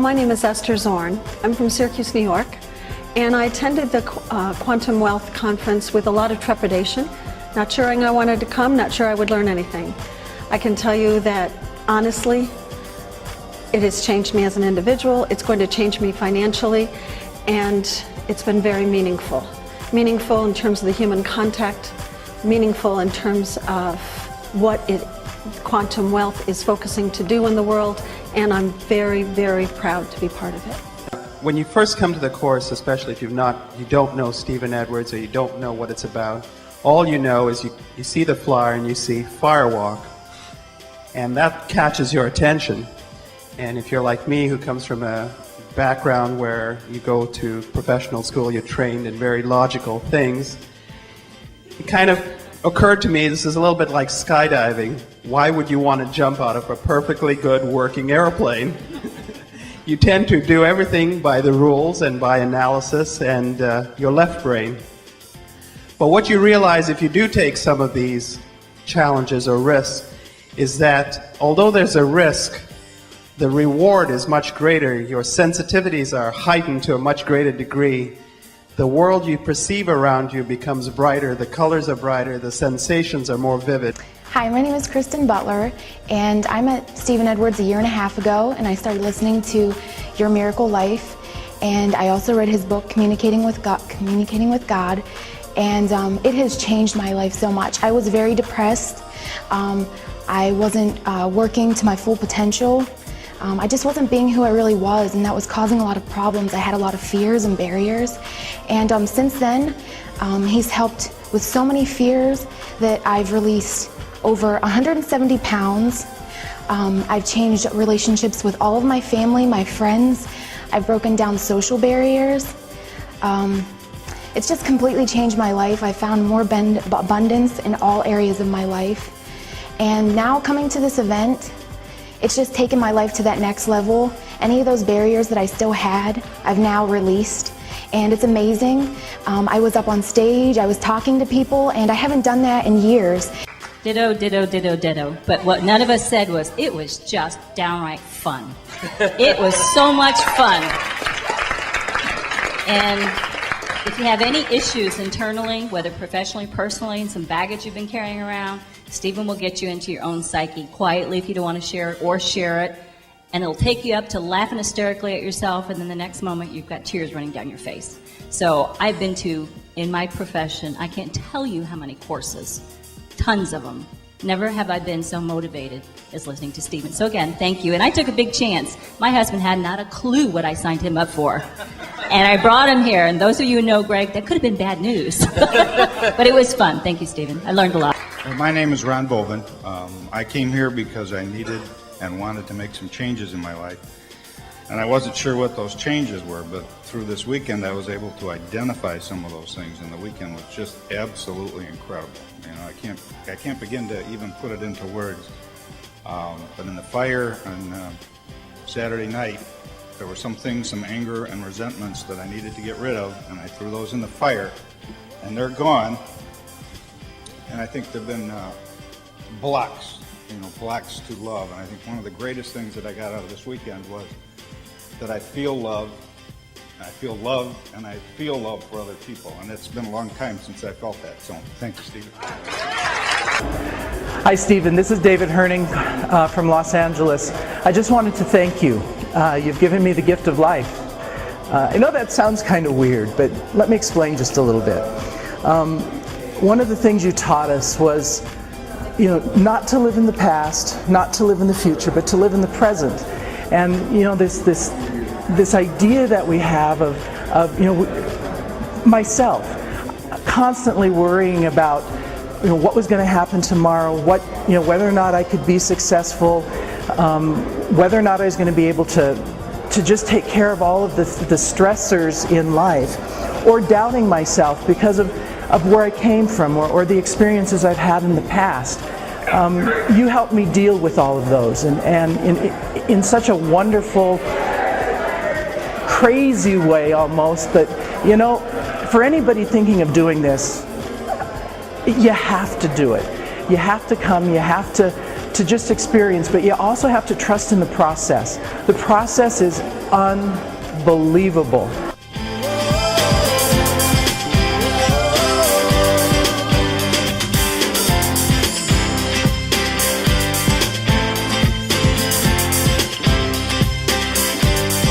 my name is Esther Zorn. I'm from Syracuse, New York, and I attended the Quantum Wealth Conference with a lot of trepidation, not sure I wanted to come, not sure I would learn anything. I can tell you that, honestly, it has changed me as an individual, it's going to change me financially, and it's been very meaningful. Meaningful in terms of the human contact, meaningful in terms of what quantum wealth is focusing to do in the world, and I'm very, very proud to be part of it. When you first come to the course, especially if you don't know Stephen Edwards or you don't know what it's about, all you know is you see the flyer and you see Firewalk, and that catches your attention. And if you're like me, who comes from a background where you go to professional school, you're trained in very logical things, it kind of occurred to me this is a little bit like skydiving. Why would you want to jump out of a perfectly good working airplane? You tend to do everything by the rules and by analysis and your left brain. But what you realize if you do take some of these challenges or risks is that although there's a risk, the reward is much greater. Your sensitivities are heightened to a much greater degree. The world you perceive around you becomes brighter, the colors are brighter, the sensations are more vivid. Hi, my name is Kristen Butler, and I met Stephen Edwards a year and a half ago, and I started listening to Your Miracle Life, and I also read his book, Communicating with God, and it has changed my life so much. I was very depressed. I wasn't working to my full potential. I just wasn't being who I really was, and that was causing a lot of problems. I had a lot of fears and barriers, and since then, he's helped with so many fears that I've released over 170 pounds. I've changed relationships with all of my family, my friends. I've broken down social barriers. It's just completely changed my life. I found more abundance in all areas of my life. And now coming to this event, it's just taken my life to that next level. Any of those barriers that I still had, I've now released. And it's amazing. I was up on stage, I was talking to people, and I haven't done that in years. Ditto, ditto, ditto, ditto. But what none of us said was, it was just downright fun. It was so much fun. And if you have any issues internally, whether professionally, personally, and some baggage you've been carrying around, Stephen will get you into your own psyche quietly if you don't want to share it, or share it. And it'll take you up to laughing hysterically at yourself, and then the next moment you've got tears running down your face. So I've been to, in my profession, I can't tell you how many courses. Tons of them. Never have I been so motivated as listening to Stephen. So again, thank you. And I took a big chance. My husband had not a clue what I signed him up for. And I brought him here. And those of you who know Greg, that could have been bad news. But it was fun. Thank you, Stephen. I learned a lot. My name is Ron Bovin. I came here because I needed and wanted to make some changes in my life. And I wasn't sure what those changes were, but through this weekend I was able to identify some of those things, and the weekend was just absolutely incredible. You know, I can't begin to even put it into words. But in the fire on Saturday night, there were some things, some anger and resentments that I needed to get rid of, and I threw those in the fire, and they're gone. And I think there've been blocks to love. And I think one of the greatest things that I got out of this weekend was that I feel love, and I feel love, and I feel love for other people. And it's been a long time since I felt that. So thank you, Stephen. Hi, Stephen. This is David Herning from Los Angeles. I just wanted to thank you. You've given me the gift of life. I know that sounds kind of weird, but let me explain just a little bit. One of the things you taught us was, not to live in the past, not to live in the future, but to live in the present. And this idea that we have of myself constantly worrying about what was going to happen tomorrow, whether or not I could be successful, whether or not I was going to be able to just take care of all of the stressors in life, or doubting myself because of where I came from, or the experiences I've had in the past. You helped me deal with all of those, and in such a wonderful, crazy way almost. But for anybody thinking of doing this, you have to do it. You have to come. You have to to just experience, but you also have to trust in the process. The process is unbelievable.